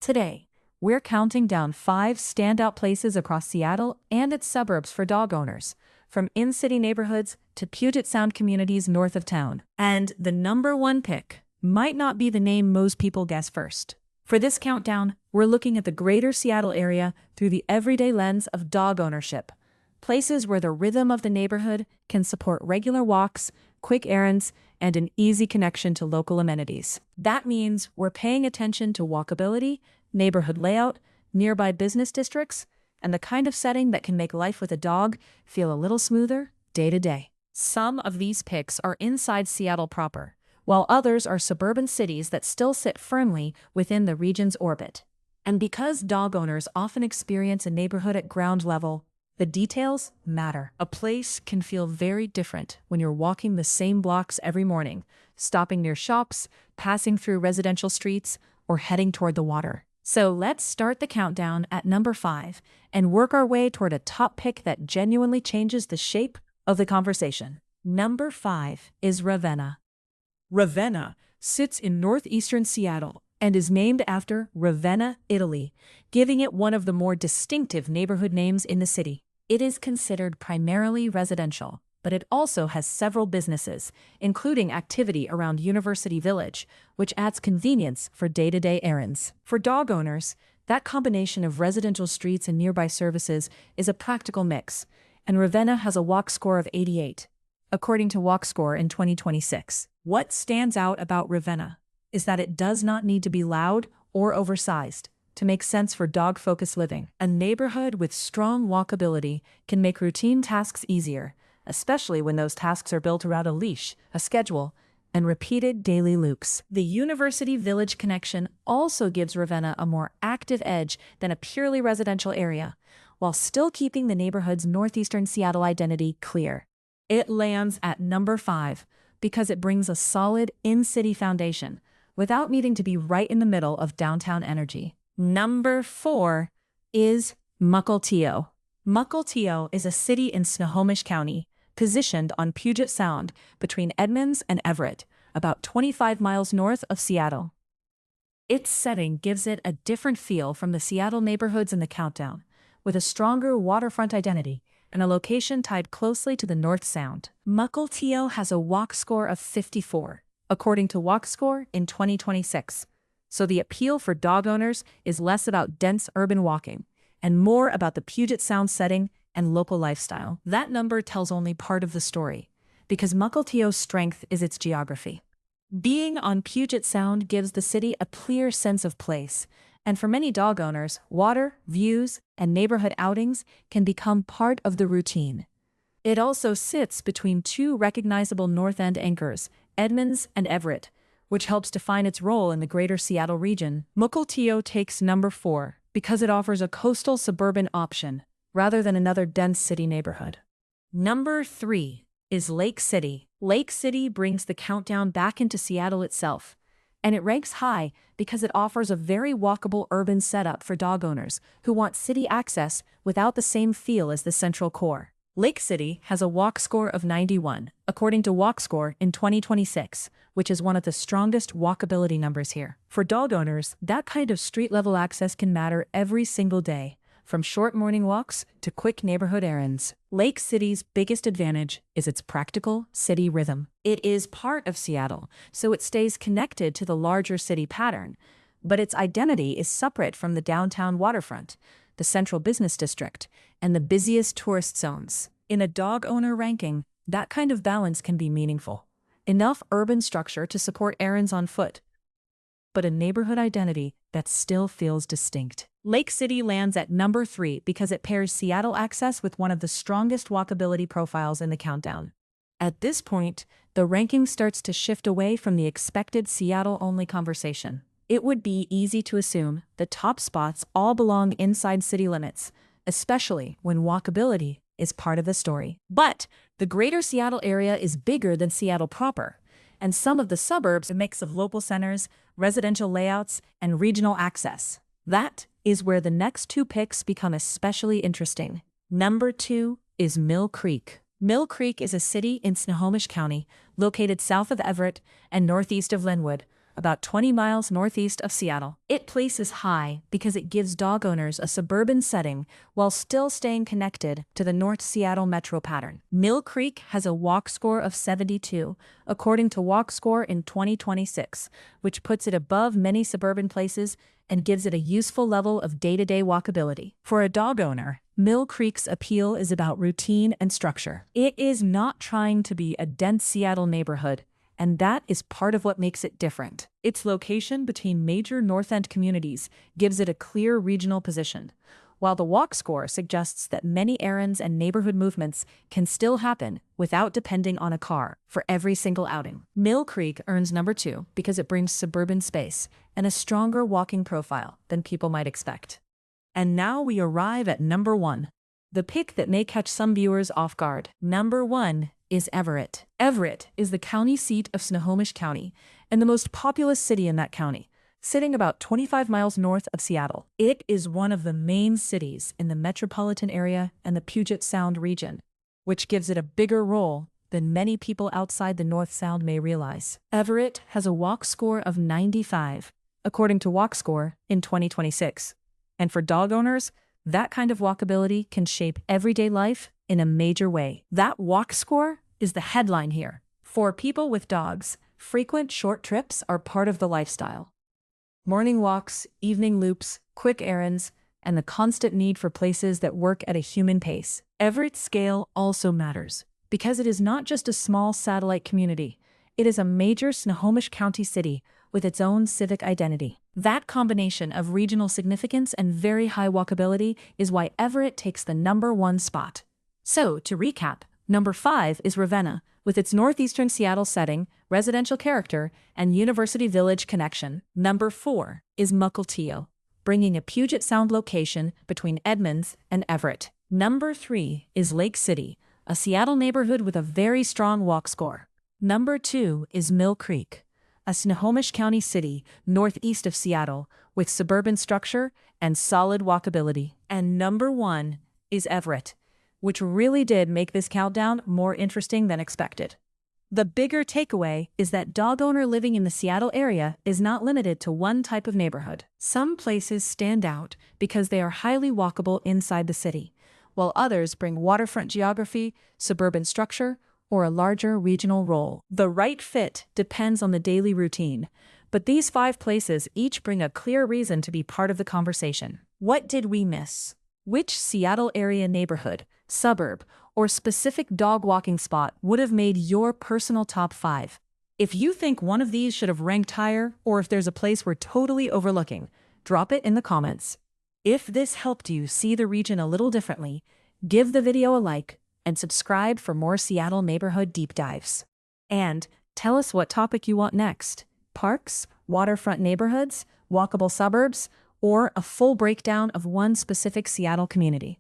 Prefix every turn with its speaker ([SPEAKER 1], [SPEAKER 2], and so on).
[SPEAKER 1] Today, we're counting down 5 standout places across Seattle and its suburbs for dog owners, from in-city neighborhoods to Puget Sound communities north of town. And the number one pick might not be the name most people guess first. For this countdown, we're looking at the greater Seattle area through the everyday lens of dog ownership. Places where the rhythm of the neighborhood can support regular walks, quick errands, and an easy connection to local amenities. That means we're paying attention to walkability, neighborhood layout, nearby business districts, and the kind of setting that can make life with a dog feel a little smoother day to day. Some of these picks are inside Seattle proper, while others are suburban cities that still sit firmly within the region's orbit. And because dog owners often experience a neighborhood at ground level, the details matter. A place can feel very different when you're walking the same blocks every morning, stopping near shops, passing through residential streets, or heading toward the water. So let's start the countdown at number 5 and work our way toward a top pick that genuinely changes the shape of the conversation. Number 5 is Ravenna. Ravenna sits in northeastern Seattle and is named after Ravenna, Italy, giving it one of the more distinctive neighborhood names in the city. It is considered primarily residential, but it also has several businesses, including activity around University Village, which adds convenience for day-to-day errands. For dog owners, that combination of residential streets and nearby services is a practical mix, and Ravenna has a walk score of 88, according to WalkScore in 2026. What stands out about Ravenna is that it does not need to be loud or oversized to make sense for dog-focused living. A neighborhood with strong walkability can make routine tasks easier, especially when those tasks are built around a leash, a schedule, and repeated daily loops. The University Village connection also gives Ravenna a more active edge than a purely residential area, while still keeping the neighborhood's northeastern Seattle identity clear. It lands at number 5 because it brings a solid in-city foundation without needing to be right in the middle of downtown energy. Number 4 is Mukilteo. Mukilteo is a city in Snohomish County, positioned on Puget Sound between Edmonds and Everett, about 25 miles north of Seattle. Its setting gives it a different feel from the Seattle neighborhoods in the countdown, with a stronger waterfront identity and a location tied closely to the North Sound. Mukilteo has a walk score of 54, according to WalkScore in 2026. So the appeal for dog owners is less about dense urban walking and more about the Puget Sound setting and local lifestyle. That number tells only part of the story, because Mukilteo's strength is its geography. Being on Puget Sound gives the city a clear sense of place, and for many dog owners, water, views, and neighborhood outings can become part of the routine. It also sits between 2 recognizable North End anchors, Edmonds and Everett, which helps define its role in the greater Seattle region. Mukilteo takes number 4 because it offers a coastal suburban option rather than another dense city neighborhood. Number 3 is Lake City. Lake City brings the countdown back into Seattle itself, and it ranks high because it offers a very walkable urban setup for dog owners who want city access without the same feel as the central core. Lake City has a walk score of 91, according to WalkScore in 2026, which is one of the strongest walkability numbers here. For dog owners, that kind of street-level access can matter every single day, from short morning walks to quick neighborhood errands. Lake City's biggest advantage is its practical city rhythm. It is part of Seattle, so it stays connected to the larger city pattern, but its identity is separate from the downtown waterfront, the central business district, and the busiest tourist zones. In a dog owner ranking, that kind of balance can be meaningful. Enough urban structure to support errands on foot, but a neighborhood identity that still feels distinct. Lake City lands at number 3 because it pairs Seattle access with one of the strongest walkability profiles in the countdown. At this point, the ranking starts to shift away from the expected Seattle-only conversation. It would be easy to assume the top spots all belong inside city limits, especially when walkability is part of the story. But the greater Seattle area is bigger than Seattle proper, and some of the suburbs are a mix of local centers, residential layouts, and regional access. That is where the next 2 picks become especially interesting. Number 2 is Mill Creek. Mill Creek is a city in Snohomish County, located south of Everett and northeast of Linwood, about 20 miles northeast of Seattle. It places high because it gives dog owners a suburban setting while still staying connected to the North Seattle metro pattern. Mill Creek has a walk score of 72, according to Walk Score in 2026, which puts it above many suburban places and gives it a useful level of day-to-day walkability. For a dog owner, Mill Creek's appeal is about routine and structure. It is not trying to be a dense Seattle neighborhood, and that is part of what makes it different. Its location between major North End communities gives it a clear regional position, while the walk score suggests that many errands and neighborhood movements can still happen without depending on a car for every single outing. Mill Creek earns number 2 because it brings suburban space and a stronger walking profile than people might expect. And now we arrive at number 1, the pick that may catch some viewers off guard. Number 1 is Everett. Everett is the county seat of Snohomish County and the most populous city in that county, sitting about 25 miles north of Seattle. It is one of the main cities in the metropolitan area and the Puget Sound region, which gives it a bigger role than many people outside the North Sound may realize. Everett has a walk score of 95, according to Walk Score in 2026. And for dog owners, that kind of walkability can shape everyday life in a major way. That walk score is the headline here. For people with dogs, frequent short trips are part of the lifestyle. Morning walks, evening loops, quick errands, and the constant need for places that work at a human pace. Everett's scale also matters, because it is not just a small satellite community. It is a major Snohomish County city with its own civic identity. That combination of regional significance and very high walkability is why Everett takes the number 1 spot. So, to recap, number 5 is Ravenna, with its northeastern Seattle setting, residential character, and University Village connection. Number 4 is Mukilteo, bringing a Puget Sound location between Edmonds and Everett. Number 3 is Lake City, a Seattle neighborhood with a very strong walk score. Number 2 is Mill Creek, a Snohomish County city northeast of Seattle with suburban structure and solid walkability. And number 1 is Everett, which really did make this countdown more interesting than expected. The bigger takeaway is that dog owner living in the Seattle area is not limited to one type of neighborhood. Some places stand out because they are highly walkable inside the city, while others bring waterfront geography, suburban structure, or a larger regional role. The right fit depends on the daily routine, but these 5 places each bring a clear reason to be part of the conversation. What did we miss? Which Seattle area neighborhood, suburb, or specific dog walking spot would have made your personal top 5? If you think one of these should have ranked higher, or if there's a place we're totally overlooking, drop it in the comments. If this helped you see the region a little differently, give the video a like and subscribe for more Seattle neighborhood deep dives. And tell us what topic you want next: parks, waterfront neighborhoods, walkable suburbs, or a full breakdown of one specific Seattle community.